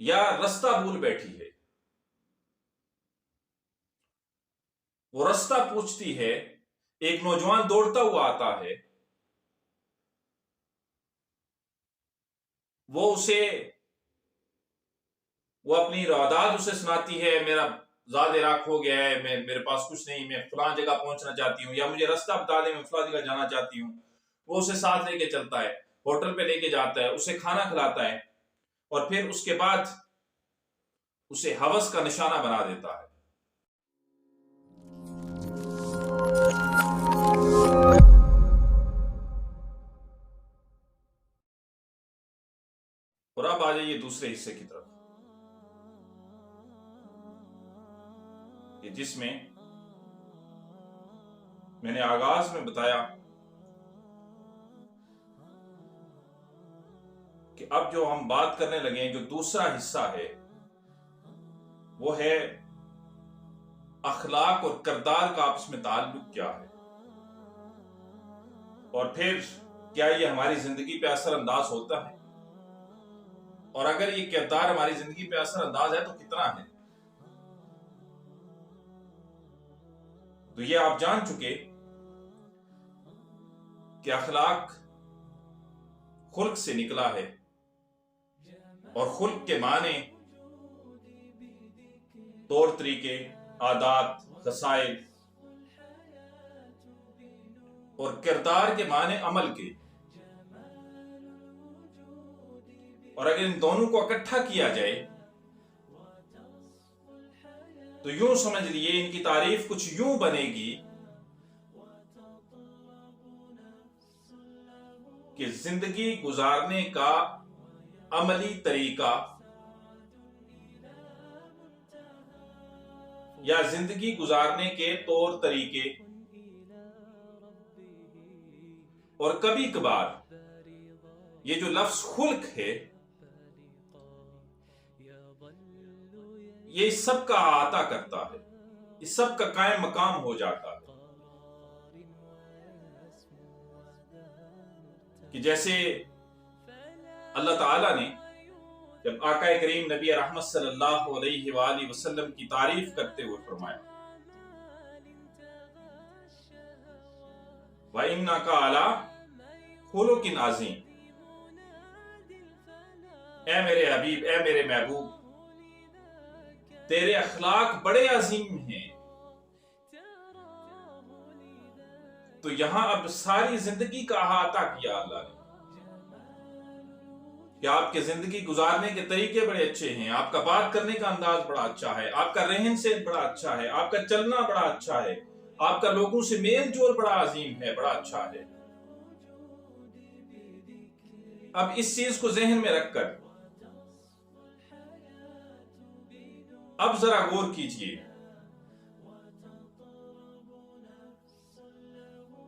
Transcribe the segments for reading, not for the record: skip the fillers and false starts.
یا رستہ بھول بیٹھی ہے، وہ رستہ پوچھتی ہے، ایک نوجوان دوڑتا ہوا آتا ہے، وہ اپنی روادات اسے سناتی ہے، میرا زاد عراق ہو گیا ہے، میرے پاس کچھ نہیں، میں فلاں جگہ پہنچنا چاہتی ہوں، یا مجھے رستہ بتا دیں، میں فلاں جگہ جانا چاہتی ہوں۔ وہ اسے ساتھ لے کے چلتا ہے، ہوٹل پہ لے کے جاتا ہے، اسے کھانا کھلاتا ہے، اور پھر اس کے بعد اسے ہوس کا نشانہ بنا دیتا ہے۔ اور اب آ جائیے دوسرے حصے کی طرف، جس میں نے آغاز میں بتایا کہ اب جو ہم بات کرنے لگے ہیں، جو دوسرا حصہ ہے، وہ ہے اخلاق اور کردار کا آپس میں تعلق کیا ہے، اور پھر کیا یہ ہماری زندگی پہ اثر انداز ہوتا ہے، اور اگر یہ کردار ہماری زندگی پہ اثر انداز ہے تو کتنا ہے۔ تو یہ آپ جان چکے کہ اخلاق خلق سے نکلا ہے، اور خلق کے معنی طور طریقے، عادات، خصائل، اور کردار کے معنی عمل کے، اور اگر ان دونوں کو اکٹھا کیا جائے تو یوں سمجھ لیے ان کی تعریف کچھ یوں بنے گی کہ زندگی گزارنے کا عملی طریقہ یا زندگی گزارنے کے طور طریقے، اور کبھی کبھار یہ جو لفظ خلق ہے یہ اس سب کا احاطہ کرتا ہے، اس سب کا قائم مقام ہو جاتا ہے، کہ جیسے اللہ تعالیٰ نے جب آقا کریم نبی رحمت صلی اللہ علیہ وآلہ وسلم کی تعریف کرتے ہوئے فرمایا وَإِنَّكَ عَلَىٰ خُلُقٍ عَظِيمٍ، اے میرے حبیب، اے میرے محبوب، تیرے اخلاق بڑے عظیم ہیں۔ تو یہاں اب ساری زندگی کا احاطہ کیا اللہ نے کہ آپ کے زندگی گزارنے کے طریقے بڑے اچھے ہیں، آپ کا بات کرنے کا انداز بڑا اچھا ہے، آپ کا رہن سہن بڑا اچھا ہے، آپ کا چلنا بڑا اچھا ہے، آپ کا لوگوں سے میل جول بڑا عظیم ہے، بڑا اچھا ہے۔ اب اس چیز کو ذہن میں رکھ کر اب ذرا غور کیجئے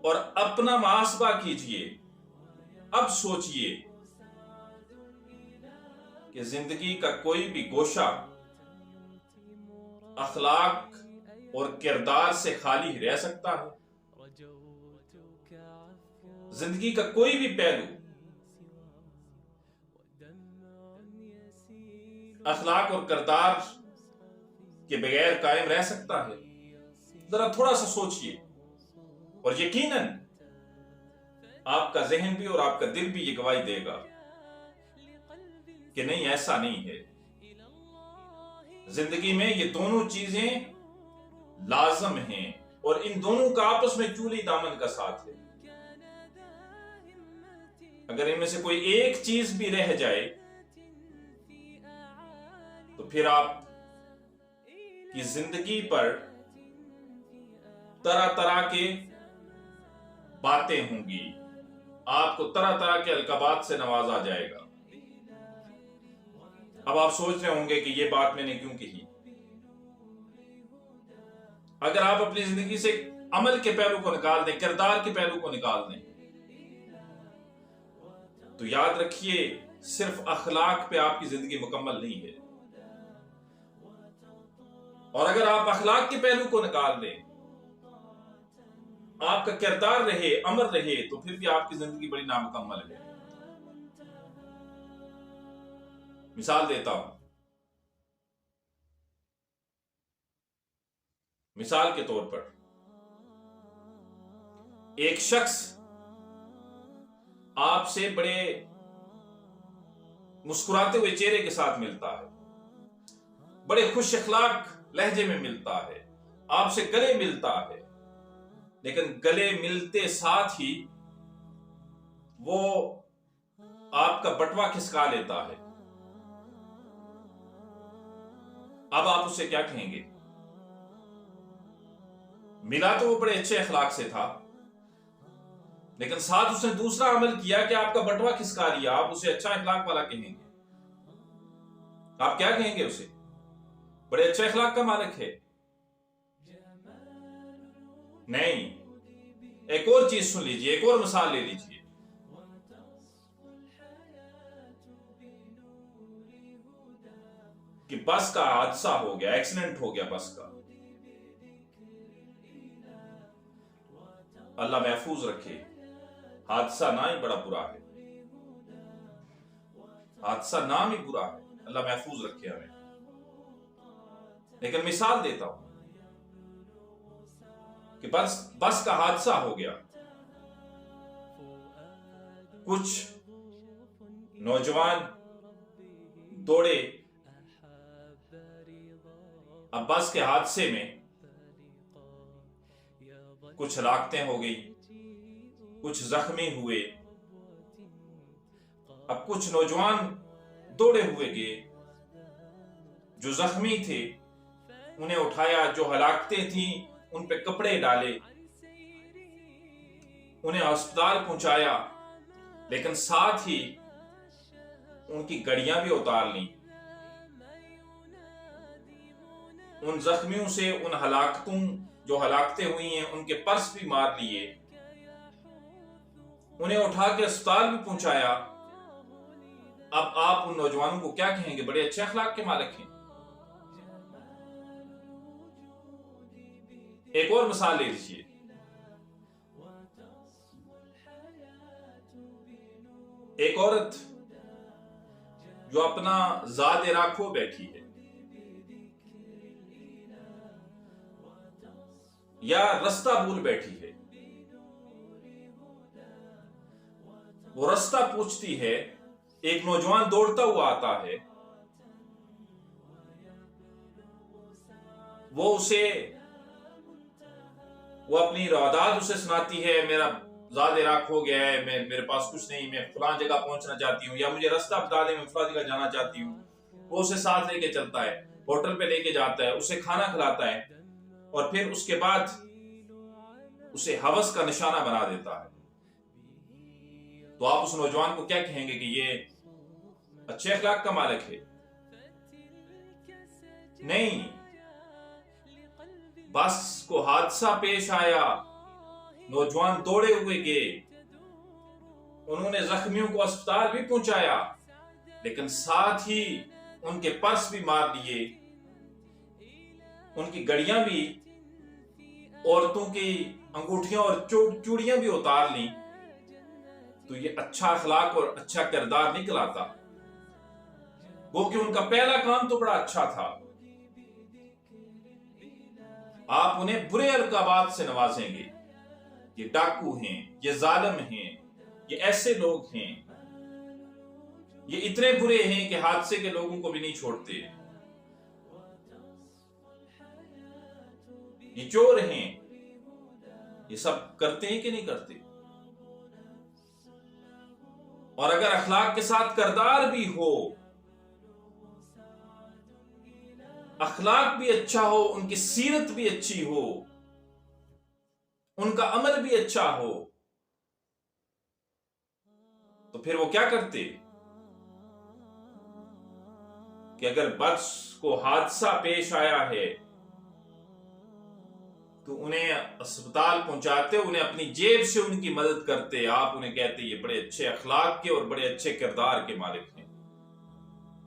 اور اپنا محاسبہ کیجئے، اب سوچئے کہ زندگی کا کوئی بھی گوشہ اخلاق اور کردار سے خالی رہ سکتا ہے؟ زندگی کا کوئی بھی پہلو اخلاق اور کردار کے بغیر قائم رہ سکتا ہے؟ ذرا تھوڑا سا سوچئے، اور یقیناً آپ کا ذہن بھی اور آپ کا دل بھی یہ گواہی دے گا کہ نہیں، ایسا نہیں ہے۔ زندگی میں یہ دونوں چیزیں لازم ہیں، اور ان دونوں کا آپس میں چولی دامن کا ساتھ ہے۔ اگر ان میں سے کوئی ایک چیز بھی رہ جائے تو پھر آپ کی زندگی پر طرح طرح کے باتیں ہوں گی، آپ کو طرح طرح کے القابات سے نوازا جائے گا۔ اب آپ سوچ رہے ہوں گے کہ یہ بات میں نے کیوں کہی؟ اگر آپ اپنی زندگی سے عمل کے پہلو کو نکال دیں، کردار کے پہلو کو نکال دیں، تو یاد رکھیے صرف اخلاق پہ آپ کی زندگی مکمل نہیں ہے، اور اگر آپ اخلاق کے پہلو کو نکال دیں، آپ کا کردار رہے، عمل رہے، تو پھر بھی آپ کی زندگی بڑی نامکمل ہے۔ مثال دیتا ہوں، مثال کے طور پر ایک شخص آپ سے بڑے مسکراتے ہوئے چہرے کے ساتھ ملتا ہے، بڑے خوش اخلاق لہجے میں ملتا ہے، آپ سے گلے ملتا ہے، لیکن گلے ملتے ساتھ ہی وہ آپ کا بٹوا کھسکا لیتا ہے، اب آپ اس سے کیا کہیں گے؟ ملا تو وہ بڑے اچھے اخلاق سے تھا، لیکن ساتھ اس نے دوسرا عمل کیا کہ آپ کا بٹوا کھسکا لیا، آپ اسے اچھا اخلاق والا کہیں گے؟ آپ کیا کہیں گے اسے؟ بڑے اچھے اخلاق کا مالک ہے؟ نہیں. ایک اور چیز سن لیجئے، ایک اور مثال لے لیجئے. کہ بس کا حادثہ ہو گیا، ایکسیڈنٹ ہو گیا بس کا، اللہ محفوظ رکھے. حادثہ نہ ہی بڑا برا ہے، حادثہ نام ہی برا ہے، اللہ محفوظ رکھے ہمیں. لیکن مثال دیتا ہوں کہ بس کا حادثہ ہو گیا، کچھ نوجوان دوڑے، اب بس کے حادثے میں کچھ ہلاکتیں ہو گئی، کچھ زخمی ہوئے. اب کچھ نوجوان دوڑے ہوئے گئے، جو زخمی تھے انہیں اٹھایا، جو ہلاکتیں تھیں ان پہ کپڑے ڈالے، انہیں ہسپتال پہنچایا، لیکن ساتھ ہی ان کی گڑیاں بھی اتار لیں. ان زخمیوں سے، ان ہلاکتوں جو ہلاکتیں ہوئی ہیں ان کے پرس بھی مار لیے، انہیں اٹھا کے اسپتال بھی پہنچایا. اب آپ ان نوجوانوں کو کیا کہیں گے؟ بڑے اچھے اخلاق کے مالک ہیں. ایک اور مثال لے لیجیے. ایک عورت جو اپنا زاد راکھو بیٹھی ہے، یا رستہ بھول بیٹھی ہے، وہ رستہ پوچھتی ہے، ایک نوجوان دوڑتا ہوا آتا ہے، وہ اپنی روادات اسے سناتی ہے، میرا زاد راکھ ہو گیا ہے، میرے پاس کچھ نہیں، میں فلاں جگہ پہنچنا چاہتی ہوں، یا مجھے رستہ بتا دیں، میں فلاں جگہ جانا چاہتی ہوں. وہ اسے ساتھ لے کے چلتا ہے، ہوٹل پہ لے کے جاتا ہے، اسے کھانا کھلاتا ہے، اور پھر اس کے بعد اسے ہوس کا نشانہ بنا دیتا ہے. تو آپ اس نوجوان کو کیا کہیں گے کہ یہ اچھے اخلاق کا مالک ہے؟ نہیں. بس کو حادثہ پیش آیا، نوجوان دوڑے ہوئے گئے، انہوں نے زخمیوں کو اسپتال بھی پہنچایا، لیکن ساتھ ہی ان کے پرس بھی مار لیے، ان کی گڑیاں بھی، عورتوں کی انگوٹھیاں اور چوڑیاں بھی اتار لیں. تو یہ اچھا اخلاق اور اچھا کردار نہیں کہلاتا. وہ کہ ان کا پہلا کام تو بڑا اچھا تھا. آپ انہیں برے القابات سے نوازیں گے، یہ ڈاکو ہیں، یہ ظالم ہیں، یہ ایسے لوگ ہیں، یہ اتنے برے ہیں کہ حادثے کے لوگوں کو بھی نہیں چھوڑتے، یہ چور ہیں. یہ سب کرتے ہیں کہ نہیں کرتے؟ اور اگر اخلاق کے ساتھ کردار بھی ہو، اخلاق بھی اچھا ہو، ان کی سیرت بھی اچھی ہو، ان کا عمل بھی اچھا ہو، تو پھر وہ کیا کرتے کہ اگر بس کو حادثہ پیش آیا ہے تو انہیں اسپتال پہنچاتے، انہیں اپنی جیب سے ان کی مدد کرتے. آپ انہیں کہتے یہ بڑے اچھے اخلاق کے اور بڑے اچھے کردار کے مالک ہیں.